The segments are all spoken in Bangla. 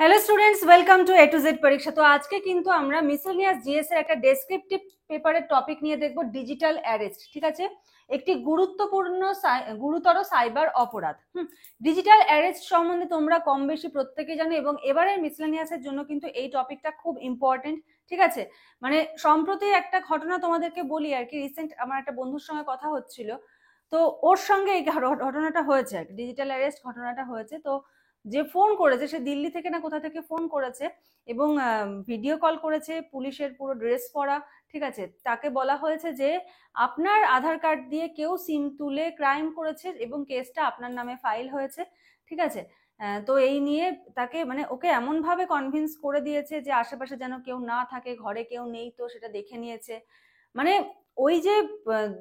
Hello students, welcome to A to Z পরীক্ষা। তো আজকে কিন্তু আমরা মিসেলিনিয়াস জিএস এর একটা ডেসক্রিপটিভ পেপারের টপিক নিয়ে দেখব, ডিজিটাল অ্যারেস্ট। ঠিক আছে, একটি গুরুতর সাইবার অপরাধ। ডিজিটাল অ্যারেস্ট সম্বন্ধে তোমরা কম বেশি প্রত্যেকেই জানো, এবং এবারের মিসেলিনিয়াসের জন্য কিন্তু এই টপিকটা খুব ইম্পর্টেন্ট। ঠিক আছে, মানে সম্প্রতি একটা ঘটনা তোমাদেরকে বলি আর কি। রিসেন্ট আমার একটা বন্ধুর সঙ্গে কথা হচ্ছিল, তো ওর সঙ্গে এই ঘটনাটা হয়েছে আর কি, ডিজিটাল অ্যারেস্ট ঘটনাটা হয়েছে। তো যে ফোন করেছে সে দিল্লি থেকে না কোথা থেকে ফোন করেছে, এবং ভিডিও কল করেছে, পুলিশের পুরো ড্রেস পরা। ঠিক আছে, তাকে বলা হয়েছে যে আপনার আধার কার্ড দিয়ে কেউ সিম তুলে ক্রাইম করেছে এবং কেসটা আপনার নামে ফাইল হয়েছে। ঠিক আছে, তো এই নিয়ে তাকে মানে ওকে এমন ভাবে কনভিন্স করে দিয়েছে যে আশেপাশে যেন কেউ না থাকে, ঘরে কেউ নেই, তো সেটা দেখে নিয়েছে। মানে ওই যে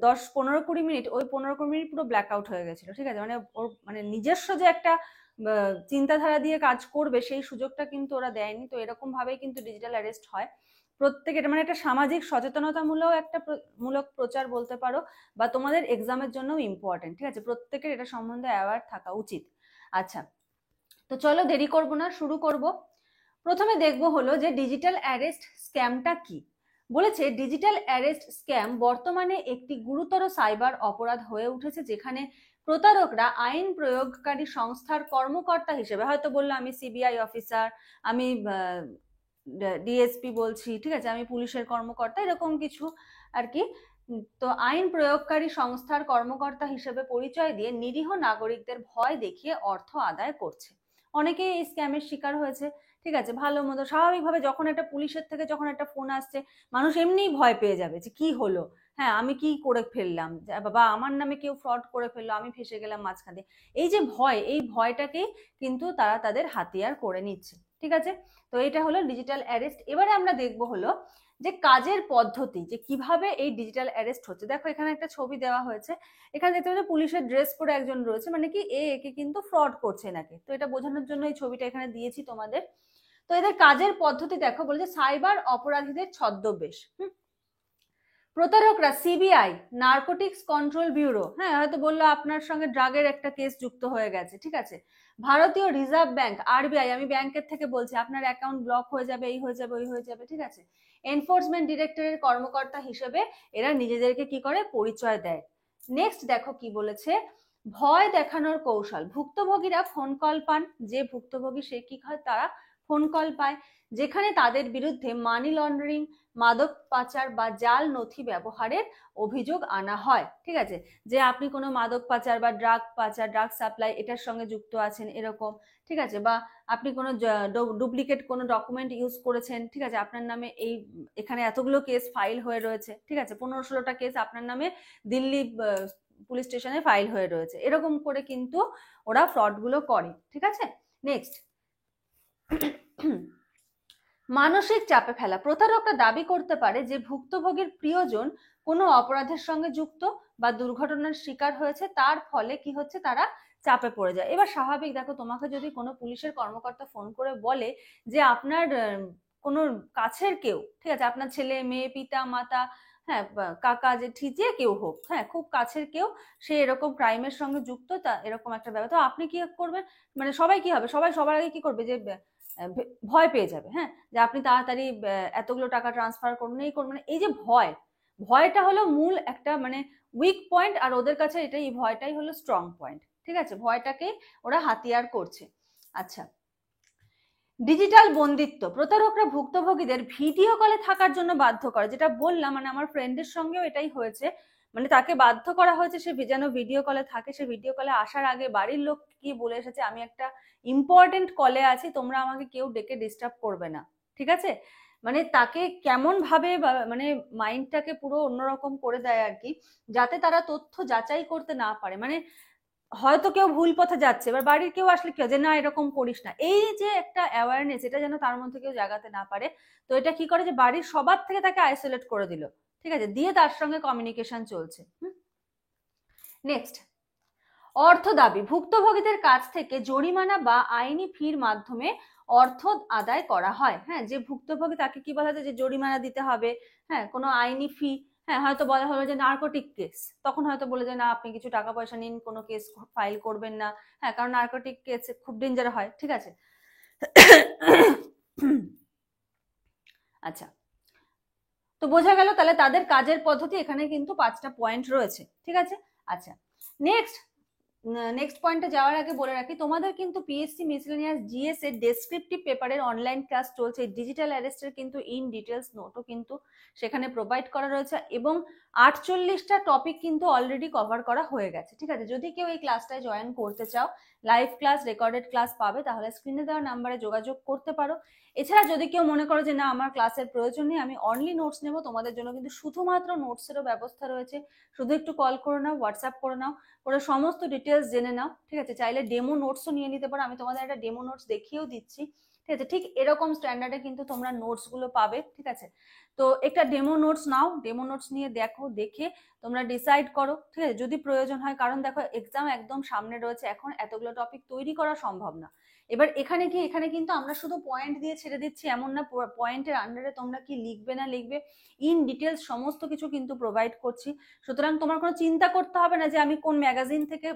10-15-20 মিনিট, ওই 15-20 মিনিট পুরো ব্ল্যাক আউট হয়ে গেছিল। ঠিক আছে, মানে ওর মানে নিজস্ব যে একটা চিন্তাধারা দিয়ে কাজ করবে সেই সুযোগটা কিন্তু ওরা দেয়নি। তো এরকম ভাবেই কিন্তু ডিজিটাল অ্যারেস্ট হয়। প্রত্যেকে এটা মানে একটা সামাজিক সচেতনতামূলক একটা মূলক প্রচার বলতে পারো, বা তোমাদের এক্সামের জন্য ইম্পর্টেন্ট। ঠিক আছে, প্রত্যেকের এটা সম্বন্ধে অ্যাওয়ার থাকা উচিত। আচ্ছা, তো চলো দেরি করব না, শুরু করব। প্রথমে দেখবো হলো যে ডিজিটাল অ্যারেস্ট স্ক্যামটা কি। বলেছে ডিজিটাল অ্যারেস্ট স্ক্যাম বর্তমানে একটি গুরুতর সাইবার অপরাধ হয়ে উঠেছে, যেখানে প্রতারকরা আইন প্রয়োগকারী সংস্থার কর্মকর্তা হিসেবে, হয়তো বললো আমি সিবিআই অফিসার, আমি ডিএসপি বলছি, ঠিক আছে, আমি পুলিশের কর্মকর্তা, এরকম কিছু আর কি। তো আইন প্রয়োগকারী সংস্থার কর্মকর্তা হিসেবে পরিচয় দিয়ে নিরীহ নাগরিকদের ভয় দেখিয়ে অর্থ আদায় করছে। অনেকেই এই স্ক্যামের শিকার হয়েছে। ঠিক আছে, ভালো মতো স্বাভাবিকভাবে যখন একটা পুলিশের থেকে যখন একটা ফোন আসছে, মানুষ এমনিই ভয় পেয়ে যাবে যে কি হলো, হ্যাঁ আমি কি করে ফেললাম, বাবা আমার নামে কেউ ফ্রড করে ফেললো, আমি ফেসে গেলাম মাঝখানে। এই যে ভয়, এই ভয়টাকেই কিন্তু তারা তাদের হাতিয়ার করে নিচ্ছে। ঠিক আছে, তো এটা হলো ডিজিটাল অ্যারেস্ট। এবারে আমরা দেখবো হলো যে কাজের পদ্ধতি, যে কিভাবে এই ডিজিটাল অ্যারেস্ট হচ্ছে। দেখো এখানে একটা ছবি দেওয়া হয়েছে, এখানে দেখতে পাচ্ছি পুলিশের ড্রেস পরে একজন রয়েছে, মানে কি একে কিন্তু ফ্রড করছে নাকি। তো এটা বোঝানোর জন্য এই ছবিটা এখানে দিয়েছি তোমাদের। তো এদের কাজের পদ্ধতি দেখো, বলেছে সাইবার অপরাধীদের ছদ্মবেশ। প্রতারকরা সিবিআই, নার্কোটিক্স কন্ট্রোল ব্যুরো, হ্যাঁ হয়তো বললো আপনার সঙ্গে ড্রাগের একটা কেস যুক্ত হয়ে গেছে। ঠিক আছে, ভারতীয় রিজার্ভ ব্যাংক, আরবিআই, আমি ব্যাংকের থেকে বলছি, আপনার অ্যাকাউন্ট ব্লক হয়ে যাবে, এই হয়ে যাবে, ওই হয়ে যাবে। ঠিক আছে, এনফোর্সমেন্ট ডিরেক্টরের কর্মকর্তা হিসেবে এরা নিজেদেরকে কি করে পরিচয় দেয়। নেক্সট দেখো কি বলেছে, ভয় দেখানোর কৌশল। ভুক্তভোগীরা ফোন কল পান, যে ভুক্তভোগী সে কি হয়, তারা ফোন কল পায়, যেখানে তাদের বিরুদ্ধে মানি লন্ডারিং, মাদক পাচার বা জাল নথি ব্যবহারের অভিযোগ আনা হয়। ঠিক আছে, যে আপনি কোনো মাদক পাচার বা ড্রাগ পাচার, ড্রাগ সাপ্লাই এটার সঙ্গে যুক্ত আছেন এরকম। ঠিক আছে, বা আপনি কোনো ডুপ্লিকেট কোনো ডকুমেন্ট ইউজ করেছেন। ঠিক আছে, আপনার নামে এই এখানে এতগুলো কেস ফাইল হয়ে রয়েছে। ঠিক আছে, 15-16টা কেস আপনার নামে দিল্লি পুলিশ স্টেশনে ফাইল হয়ে রয়েছে, এরকম করে কিন্তু ওরা ফ্রড গুলো করে। ঠিক আছে, নেক্সট মানসিক চাপে ফেলা। প্রতারকরা দাবি করতে পারে যে ভুক্তভোগীর প্রিয়জন কোনো অপরাধের সঙ্গে যুক্ত বা দুর্ঘটনার শিকার হয়েছে, তার ফলে কি হচ্ছে, তারা চাপে পড়ে যায়। এবার স্বাভাবিক, দেখো তোমাকে যদি কোনো পুলিশের কর্মকর্তা ফোন করে বলে যে আপনার কোনো কাছের কেউ, ঠিক আছে, আপনার ছেলে মেয়ে, পিতা মাতা, হ্যাঁ কাকা জেঠি, যে কেউ হোক, হ্যাঁ খুব কাছের কেউ, সে এরকম ক্রাইমের সঙ্গে যুক্ত, তা এরকম একটা ব্যাপার, তো আপনি কি করবেন, মানে সবাই কি হবে, সবাই সবার আগে কি করবে, যে ভয় পেয়ে যাবে। হ্যাঁ, যে আপনি তাড়াতাড়ি এতগুলো টাকা ট্রান্সফার করুন, এই করুন। মানে এই যে ভয়, ভয়টা হলো মূল একটা মানে উইক পয়েন্ট, আর ওদের কাছে এটাই, এই ভয়টাই হলো স্ট্রং পয়েন্ট। ঠিক আছে, ভয়টাকে ওরা হাতিয়ার করছে। আচ্ছা, ডিজিটাল বন্দিত্ব। প্রতারকরা ভুক্তভোগীদের ভিডিও কলে থাকার জন্য বাধ্য করে, যেটা বললাম, মানে আমার ফ্রেন্ডের সঙ্গেও এটাই হয়েছে। মানে তাকে বাধ্য করা হয়েছে সে যেন ভিডিও কলে থাকে। সে ভিডিও কলে আসার আগে বাড়ির লোক কি বলে এসেছে, আমি একটা ইম্পর্টেন্ট কলে আছি, তোমরা আমাকে কেউ ডেকে ডিস্টার্ব করবে না। ঠিক আছে, মানে তাকে কেমন ভাবে মানে মাইন্ডটাকে পুরো অন্যরকম করে দেয় আর কি, যাতে তারা তথ্য যাচাই করতে না পারে। মানে হয়তো কেউ ভুল পথে যাচ্ছে, এবার বাড়ির কেউ আসলে কি, যে না এরকম করিস না, এই যে একটা অ্যাওয়ারনেস, এটা যেন তার মধ্যে কেউ জাগাতে না পারে। তো এটা কি করে, যে বাড়ির সবার থেকে তাকে আইসোলেট করে দিল। ঠিক আছে, দিয়ে তার সঙ্গে কমিউনিকেশন চলছে। নেক্সট, অর্থ দাবি। ভুক্তভোগীদের কাছ থেকে জরিমানা বা আইনি ফির মাধ্যমে অর্থ আদায় করা হয়। হ্যাঁ, যে ভুক্তভোগী তাকে কি বলা যায়, যে জরিমানা দিতে হবে, হ্যাঁ কোনো আইনি ফি। হ্যাঁ, হয়তো বলা হলো যে নার্কোটিক কেস, তখন হয়তো বলে যে না আপনি কিছু টাকা পয়সা নিন, কোনো কেস ফাইল করবেন না। হ্যাঁ, কারণ নার্কোটিক কেস খুব ডেঞ্জার হয়। ঠিক আছে, আচ্ছা, তো বোঝা গেল তাহলে তাদের কাজের পদ্ধতি এখানে কিন্তু 5টা পয়েন্ট রয়েছে, ঠিক আছে। আচ্ছা, নেক্সট পয়েন্টে যাওয়ার আগে বলে রাখি, তোমাদের কিন্তু পিএসসি মিসেলেনিয়াস জিএস এর ডেসক্রিপটিভ পেপারের অনলাইন ক্লাস চলছে। ডিজিটাল অ্যারেস্টের কিন্তু ইন ডিটেলস নোটও কিন্তু সেখানে প্রোভাইড করা রয়েছে এবং 48টা টপিক কিন্তু অলরেডি কভার করা হয়ে গেছে, ঠিক আছে। যদি কেউ এই ক্লাসটায় জয়েন করতে চাও, লাইভ ক্লাস, রেকর্ডেড ক্লাস পাবে, তাহলে স্ক্রিনে দেওয়া নাম্বারে যোগাযোগ করতে পারো। এছাড়া যদি কেউ মনে করো যে না আমার ক্লাসের প্রয়োজন নেই, আমি অনলি নোটস নেবো, তোমাদের জন্য কিন্তু শুধুমাত্র নোটসেরও ব্যবস্থা রয়েছে। শুধু একটু কল করে নাও, হোয়াটসঅ্যাপ করে নাও, করে সমস্ত ডিটেলস জেনে নাও, ঠিক আছে। চাইলে ডেমো নোটসও নিয়ে নিতে পারো, আমি তোমাদের একটা ডেমো নোটস দেখিয়েও দিচ্ছি, ঠিক আছে। ঠিক এরকম স্ট্যান্ডার্ডে কিন্তু তোমরা নোটস গুলো পাবে, ঠিক আছে। তো একটা ডেমো নোটস নাও, ডেমো নোটস নিয়ে দেখো, দেখে তোমরা ডিসাইড করো, ঠিক আছে, যদি প্রয়োজন হয়। কারণ দেখো এক্সাম একদম সামনে রয়েছে, এখন এতগুলো টপিক তৈরি করা সম্ভব না। এবার এখানে কিন্তু আমরা শুধু পয়েন্ট দিয়ে ছেড়ে দিচ্ছি এমন না, পয়েন্টের আন্ডারে তোমরা কি লিখবে না লিখবে ইন ডিটেলস সমস্ত কিছু কিন্তু প্রোভাইড করছি। সুতরাং তোমার কোনো চিন্তা করতে হবে না যে আমি কোন ম্যাগাজিন থেকে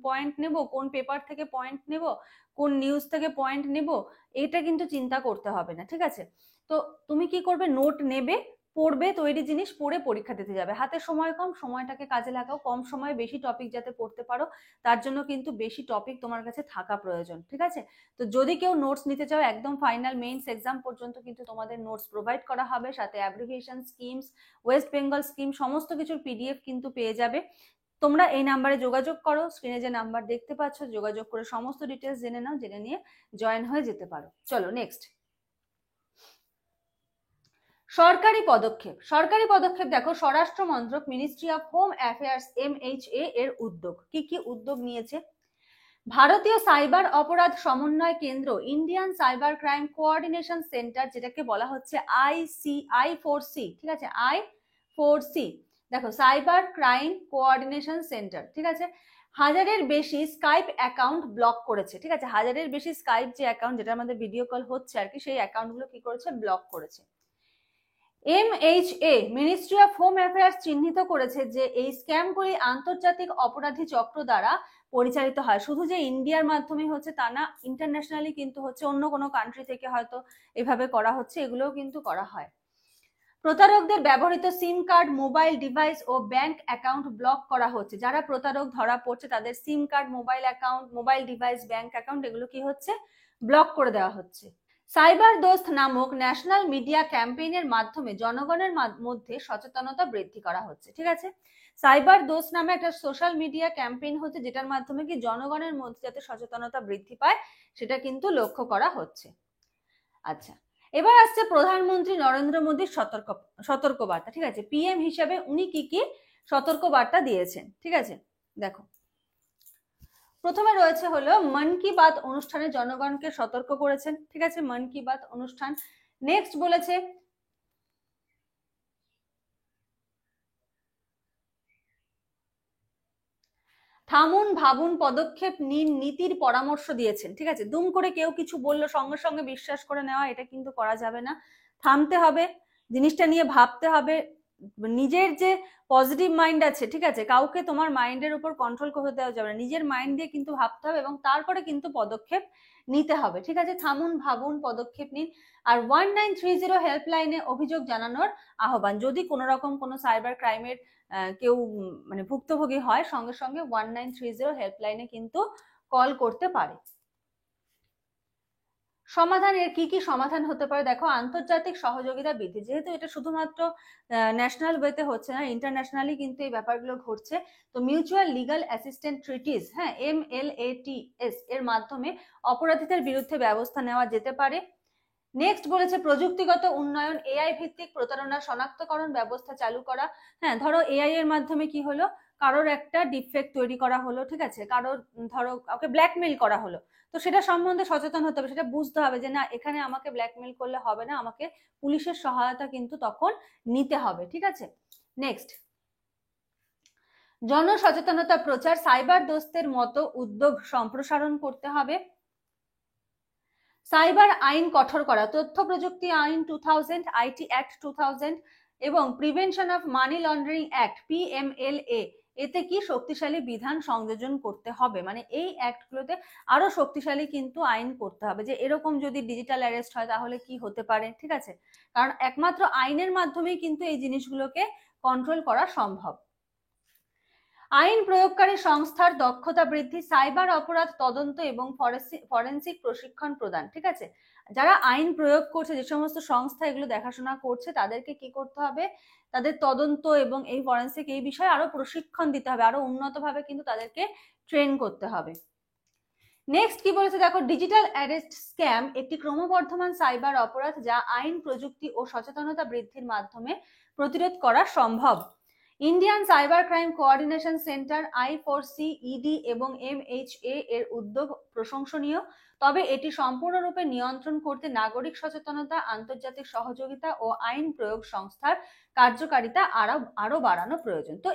পয়েন্ট নেব, কোন পেপার থেকে পয়েন্ট নেব, কোন নিউজ থেকে পয়েন্ট নেব, এটা কিন্তু চিন্তা করতে হবে না, ঠিক আছে। তো তুমি কি করবে, নোট নেবে, পড়বে, তৈরি জিনিস পড়ে পরীক্ষা দিতে যাবে। হাতে সময় কম, সময়টাকে কাজে লাগাও, কম সময়ে বেশি টপিক যাতে পড়তে পারো, তার জন্য কিন্তু বেশি টপিক তোমার কাছে থাকা প্রয়োজন, ঠিক আছে। তো যদি কেউ নোটস নিতে চাও, একদম ফাইনাল মেইনস এক্সাম পর্যন্ত কিন্তু তোমাদের নোটস প্রোভাইড করা হবে, সাথে abbreviation, schemes, West Bengal scheme সমস্ত কিছুর পিডিএফ কিন্তু পেয়ে যাবে। তোমরা এই নাম্বারে যোগাযোগ করো, স্ক্রিনে যে নাম্বার দেখতে পাচ্ছ, যোগাযোগ করে সমস্ত ডিটেলস জেনে নাও, জেনে নিয়ে জয়েন হয়ে যেতে পারো। চলো নেক্সট, সরকারি পদক্ষেপ দেখো, স্বরাষ্ট্র মন্ত্রক, ministry of home affairs, MHA এর উদ্যোগ। কি কি উদ্যোগ নিয়েছে? ভারতীয় সাইবার অপরাধ সমন্বয় কেন্দ্র, Indian cyber crime coordination centre, যেটাকে বলা হচ্ছে I4C, ঠিক আছে, I4C। দেখো সাইবার ক্রাইম কোঅর্ডিনেশন সেন্টার, ঠিক আছে, 1000-এর বেশি স্কাইপ অ্যাকাউন্ট ব্লক করেছে, ঠিক আছে। 1000-এর বেশি স্কাইপ যে অ্যাকাউন্ট, যেটার মধ্যে ভিডিও কল হচ্ছে আর কি, সেই অ্যাকাউন্টগুলো কি করেছে, ব্লক করেছে। MHA, ministry of home affairs, চিহ্নিত করেছে যে এই স্ক্যামগুলি আন্তর্জাতিক অপরাধী চক্র দ্বারা পরিচালিত হয়। শুধু যে ইন্ডিয়ার মাধ্যমে হচ্ছে তা না, ইন্টারন্যাশনালি কিন্তু হচ্ছে, অন্য কোনো কান্ট্রি থেকে হয়তো এভাবে করা হচ্ছে, এগুলোও কিন্তু করা হয়। প্রতারকদের ব্যবহৃত সিম কার্ড, মোবাইল ডিভাইস ও ব্যাংক অ্যাকাউন্ট ব্লক করা হচ্ছে। যারা প্রতারক ধরা পড়ছে তাদের সিম card, mobile account, mobile device, bank account, এগুলো কি হচ্ছে, ব্লক করে দেওয়া হচ্ছে। সাইবার দোস্ত নামক ন্যাশনাল মিডিয়া ক্যাম্পেইনের মাধ্যমে জনগণের মধ্যে সচেতনতা বৃদ্ধি করা হচ্ছে, ঠিক আছে। সাইবার দোস্ত নামে একটা সোশ্যাল মিডিয়া ক্যাম্পেইন হচ্ছে, যেটার মাধ্যমে কি জনগণের মধ্যে যাতে সচেতনতা বৃদ্ধি পায় সেটা কিন্তু লক্ষ্য করা হচ্ছে। আচ্ছা, এবার আসছে প্রধানমন্ত্রী নরেন্দ্র মোদীর সতর্কবার্তা, ঠিক আছে। PM হিসাবে উনি কি কি সতর্কবার্তা দিয়েছেন, ঠিক আছে। দেখো, প্রথমে রয়েছে হলো মন কি বাত অনুষ্ঠানে জনগণকে সতর্ক করেছেন, ঠিক আছে, মন কি বাত অনুষ্ঠান। নেক্সট বলেছে থামুন, ভাবুন, পদক্ষেপ নিন, নীতির পরামর্শ দিয়েছেন, ঠিক আছে। দুম করে কেউ কিছু বললো সঙ্গে সঙ্গে বিশ্বাস করে নেওয়া, এটা কিন্তু করা যাবে না। থামতে হবে, জিনিসটা নিয়ে ভাবতে হবে, নিজের যে পজিটিভ মাইন্ড আছে, ঠিক আছে, কাউকে তোমার মাইন্ডের উপর কন্ট্রোল করতে দেওয়া যাবে না, নিজের মাইন্ড দিয়ে কিন্তু ভাবতে হবে এবং তারপরে কিন্তু পদক্ষেপ নিতে হবে, ঠিক আছে। থামুন, ভাবুন, পদক্ষেপ নিন। আর 1930 হেল্পলাইনে অভিযোগ জানানোর আহ্বান, যদি কোনো রকম কোনো সাইবার ক্রাইমের কেউ মানে ভুক্তভোগী হয়, সঙ্গে সঙ্গে 1930 হেল্পলাইনে কিন্তু কল করতে পারে। সমাধানের কি কি সমাধান হতে পারে? দেখো, আন্তর্জাতিক সহযোগিতা বৃদ্ধি, যেহেতু এটা শুধুমাত্র ন্যাশনাল ওয়েতে হচ্ছে না, ইন্টারন্যাশনালি কিন্তু এই ব্যাপারগুলো ঘটছে। তো মিউচুয়াল লিগাল অ্যাসিস্ট্যান্ট ট্রিটিস, হ্যাঁ, MLATS এর মাধ্যমে অপরাধীদের বিরুদ্ধে ব্যবস্থা নেওয়া যেতে পারে। নেক্সট বলেছে প্রযুক্তিগত উন্নয়ন, AI ভিত্তিক প্রতারণা শনাক্তকরণ ব্যবস্থা চালু করা। হ্যাঁ, ধরো AI এর মাধ্যমে কি হলো, কারোর একটা ডিফেক্ট তৈরি করা হলো, ঠিক আছে, কারোর ধরো ওকে ব্ল্যাকমেইল করা হলো, তো সেটা সম্বন্ধে সচেতন হতে হবে, সেটা বুঝতে হবে যে না, এখানে আমাকে ব্ল্যাকমেইল করলে হবে না, আমাকে পুলিশের সহায়তা কিন্তু তখন নিতে হবে, ঠিক আছে। নেক্সট, জনসচেতনতা প্রচার, সাইবার দোস্তের মতো উদ্যোগ সম্প্রসারণ করতে হবে। সাইবার আইন কঠোর করা, তথ্য প্রযুক্তি আইন 2000, IT অ্যাক্ট 2000 এবং prevention of money laundering act, PMLA এতে কি শক্তিশালী বিধান সংযোজন করতে হবে, মানে এই অ্যাক্টগুলোতে আরো শক্তিশালী কিন্তু আইন করতে হবে, যে এরকম যদি ডিজিটাল অ্যারেস্ট হয় তাহলে কি হতে পারে, ঠিক আছে, কারণ একমাত্র আইনের মাধ্যমেই কিন্তু এই জিনিসগুলোকে কন্ট্রোল করা সম্ভব। আইন প্রয়োগকারী সংস্থার দক্ষতা বৃদ্ধি, সাইবার অপরাধ তদন্ত এবং ফরেন্সিক প্রশিক্ষণ প্রদান, ঠিক আছে, যারা আইন প্রয়োগ করছে, যে সমস্ত সংস্থা এগুলো দেখাশোনা করছে, তাদেরকে কি করতে হবে, তাদের তদন্ত এবং এই ফরেন্সিক এই বিষয়ে আরো প্রশিক্ষণ দিতে হবে, আরো উন্নতভাবে কিন্তু তাদেরকে ট্রেন করতে হবে। নেক্সট কি বলেছে দেখো, ডিজিটাল অ্যারেস্ট স্ক্যাম একটি ক্রমবর্ধমান সাইবার অপরাধ যা আইন প্রযুক্তি ও সচেতনতা বৃদ্ধির মাধ্যমে প্রতিরোধ করা সম্ভব। Indian cyber crime coordination centre I4C, ED এবং MHA এর উদ্যোগ প্রশংসনীয়, তবে এটি সম্পূর্ণরূপে নিয়ন্ত্রণ করতে নাগরিক সচেতনতা, আন্তর্জাতিক সহযোগিতা ও আইন প্রয়োগ সংস্থার কার্যকারিতা আরো বাড়ানো প্রয়োজন। তো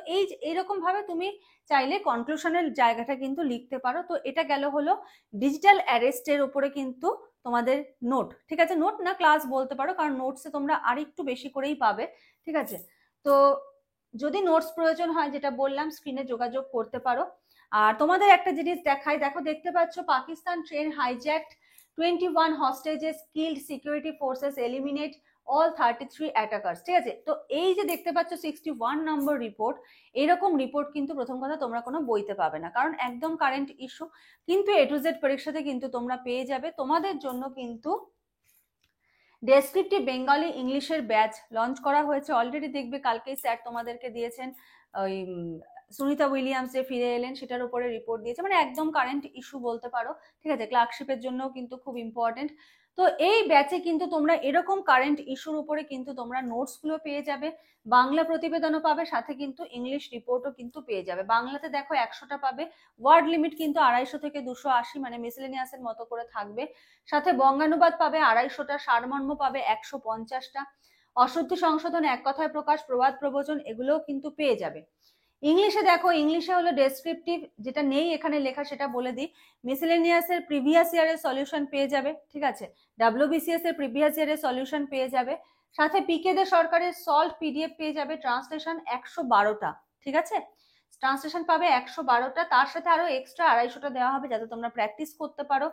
এইরকম ভাবে তুমি চাইলে কনক্লুশনের জায়গাটা কিন্তু লিখতে পারো। তো এটা গেল হলো ডিজিটাল অ্যারেস্টের উপরে কিন্তু তোমাদের নোট, ঠিক আছে, নোট না ক্লাস বলতে পারো, কারণ নোটসে তোমরা আর একটু বেশি করেই পাবে, ঠিক আছে। তো যদি নোটস প্রয়োজন হয়, যেটা বললাম, স্ক্রিনে যোগাযোগ করতে পারো। আর তোমাদের একটা জিনিস দেখাই, দেখো, দেখতে পাচ্ছ, Pakistan train hijacked 21 hostages, skilled security forces eliminate all 33 attackers, ঠিক আছে। তো এই যে দেখতে পাচ্ছ 61 নম্বর রিপোর্ট, এরকম রিপোর্ট কিন্তু প্রথম কথা তোমরা কোনো বইতে পাবে না, কারণ একদম কারেন্ট ইস্যু, কিন্তু A to Z পরীক্ষাতে কিন্তু তোমরা পেয়ে যাবে। তোমাদের জন্য কিন্তু ডেসক্রিপটিভ বেঙ্গলি ইংলিশের ব্যাচ লঞ্চ করা হয়েছে অলরেডি, দেখবে কালকেই স্যার তোমাদেরকে দিয়েছেন, ওই সুনিতা উইলিয়ামস যে ফিরে এলেন সেটার উপরে রিপোর্ট দিয়েছে, মানে একদম কারেন্ট ইস্যু বলতে পারো, ঠিক আছে, ক্লার্কশিপের জন্য কিন্তু খুব ইম্পর্টেন্ট। তো এই ব্যাচে কিন্তু তোমরা এরকম কারেন্ট ইস্যুর উপরে কিন্তু তোমরা নোটস গুলো পেয়ে যাবে, বাংলা প্রতিবেদনও পাবে, সাথে কিন্তু ইংলিশ রিপোর্টও কিন্তু পেয়ে যাবে। বাংলাতে দেখো 100টা পাবে, ওয়ার্ড লিমিট কিন্তু 250 থেকে 280, মানে মিসেলেনিয়াসের মতো করে থাকবে, সাথে বঙ্গানুবাদ পাবে 250টা, সারমর্ম পাবে 150টা, অশুদ্ধি সংশোধন, এক কথায় প্রকাশ, প্রবাদ প্রবচন, এগুলোও কিন্তু পেয়ে যাবে। ইংলিশে দেখো, ইংলিশে হলো ডেসক্রিপটিভ, যেটা নেই এখানে লেখা সেটা বলে দিই, মিসেলেনিয়াসের প্রিভিয়াস ইয়ারের সলিউশন পেয়ে যাবে, ঠিক আছে, WBCS এর প্রিভিয়াস ইয়ারের সলিউশন পেয়ে যাবে, সাথে পিকে দে সরকারের সলভ PDF পেয়ে যাবে, ট্রান্সলেশন 112টা, ঠিক আছে, ট্রান্সলেশন পাবে 112টা, তার সাথে আরো এক্সট্রা 250টা দেওয়া হবে যাতে তোমরা প্র্যাকটিস করতে পারো।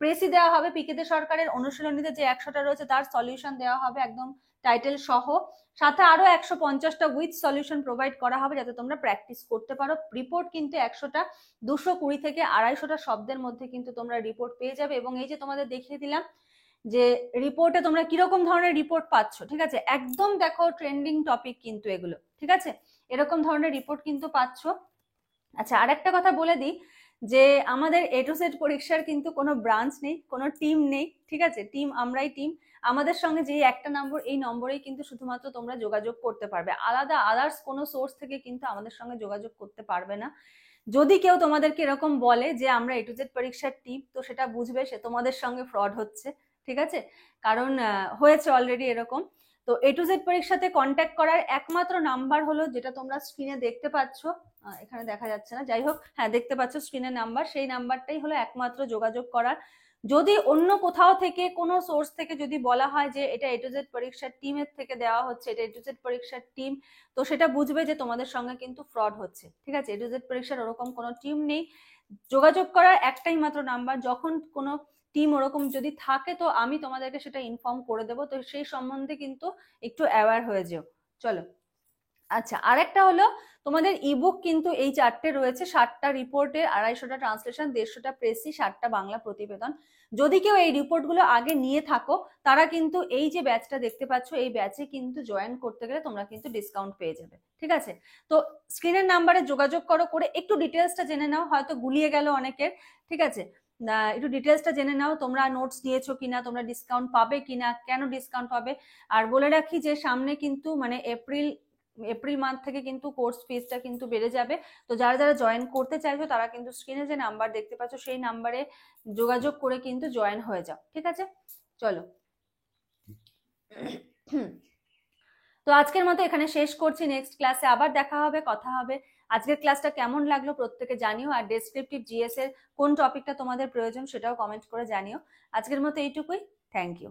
প্রেসি দেওয়া হবে, পিকে দে সরকারের অনুশীলনীতে যে 100টা রয়েছে তার সলিউশন দেওয়া হবে একদম টাইটেল সহ, সাথে আরো 150টা উইথ সলিউশন প্রোভাইড করা হবে যাতে তোমরা প্র্যাকটিস করতে পারো। রিপোর্ট কিন্তু 100টা, 220 থেকে 250টা শব্দের মধ্যে কিন্তু তোমরা রিপোর্ট পেয়ে যাবে। এবং এই যে তোমাদের দেখিয়ে দিলাম যে রিপোর্টে তোমরা কিরকম ধরনের রিপোর্ট পাচ্ছ, ঠিক আছে, একদম দেখো ট্রেন্ডিং টপিক কিন্তু এগুলো, ঠিক আছে, এরকম ধরনের রিপোর্ট কিন্তু পাচ্ছ। আচ্ছা, আরেকটা কথা বলে দিই যে আমাদের A to Z পরীক্ষার কিন্তু কোনো ব্রাঞ্চ নেই, কোনো টিম নেই, ঠিক আছে, টিম আমরাই টিম, আমাদের সঙ্গে যে একটা নম্বর, এই নম্বরেই কিন্তু শুধুমাত্র তোমরা যোগাযোগ করতে পারবে, আলাদা আদার্স কোনো সোর্স থেকে কিন্তু আমাদের সঙ্গে যোগাযোগ করতে পারবে না। যদি কেউ তোমাদেরকে এরকম বলে যে আমরা A to Z পরীক্ষার টিম, তো সেটা বুঝবে সে তোমাদের সঙ্গে ফ্রড হচ্ছে, ঠিক আছে, কারণ হয়েছে অলরেডি এরকম। তো A to Z পরীক্ষাতে কন্ট্যাক্ট করার একমাত্র নাম্বার হলো যেটা তোমরা স্ক্রিনে দেখতে পাচ্ছ, এখানে দেখা যাচ্ছে না, যাই হোক, হ্যাঁ দেখতে পাচ্ছ স্ক্রিনের নাম্বার, সেই নাম্বারটাই হলো একমাত্র যোগাযোগ করার। যদি অন্য কোথাও থেকে কোনো সোর্স থেকে যদি বলা হয় যে এটা A to Z পরীক্ষার টিমের থেকে দেওয়া হচ্ছে, এটা A to Z পরীক্ষার টিম, তো সেটা বুঝবে যে তোমাদের সঙ্গে কিন্তু ফ্রড হচ্ছে, ঠিক আছে। A to Z পরীক্ষার ওরকম কোনো টিম নেই, যোগাযোগ করার একটাই মাত্র নাম্বার, যখন কোনো টিম ওরকম যদি থাকে তো আমি তোমাদেরকে সেটা ইনফর্ম করে দেবো, তো সেই সম্বন্ধে কিন্তু একটু অ্যাওয়্যার হয়ে যেও। চলো, আচ্ছা, আরেকটা হলো তোমাদের ইবুক কিন্তু এই 4টে রয়েছে, 60টা রিপোর্টের, 250টা ট্রান্সলেশন, 150টা প্রেসি, 60টা বাংলা প্রতিবেদন। যদি কেউ এই রিপোর্টগুলো আগে নিয়ে থাকো তারা কিন্তু এই যে ব্যাচটা দেখতে পাচ্ছ এই ব্যাচে কিন্তু জয়েন করতে গেলে তোমরা কিন্তু ডিসকাউন্ট পেয়ে যাবে, ঠিক আছে। তো স্ক্রিনের নাম্বারে যোগাযোগ করে একটু ডিটেলসটা জেনে নাও, হয়তো গুলিয়ে গেল অনেকের, ঠিক আছে, একটু ডিটেলসটা জেনে নাও, তোমরা নোটস নিয়েছো কিনা, তোমরা ডিসকাউন্ট পাবে কিনা, কেন ডিসকাউন্ট পাবে। আর বলে রাখি যে সামনে কিন্তু মানে এপ্রিল মান্থ থেকে কিন্তু কোর্স ফিসটা কিন্তু বেড়ে যাবে। তো যারা যারা জয়েন করতে চাইছো তারা কিন্তু স্ক্রিনে যে নাম্বার দেখতে পাচ্ছ সেই নাম্বারে যোগাযোগ করে কিন্তু জয়েন হয়ে যাও, ঠিক আছে। চলো, তো আজকের মতো এখানে শেষ করছি, নেক্সট ক্লাসে আবার দেখা হবে, কথা হবে। আজকের ক্লাসটা কেমন লাগলো প্রত্যেকে জানিও, আর ডেসক্রিপটিভ জিএস এর কোন টপিকটা তোমাদের প্রয়োজন সেটাও কমেন্ট করে জানিও। আজকের মতো এইটুকুই, থ্যাংক ইউ।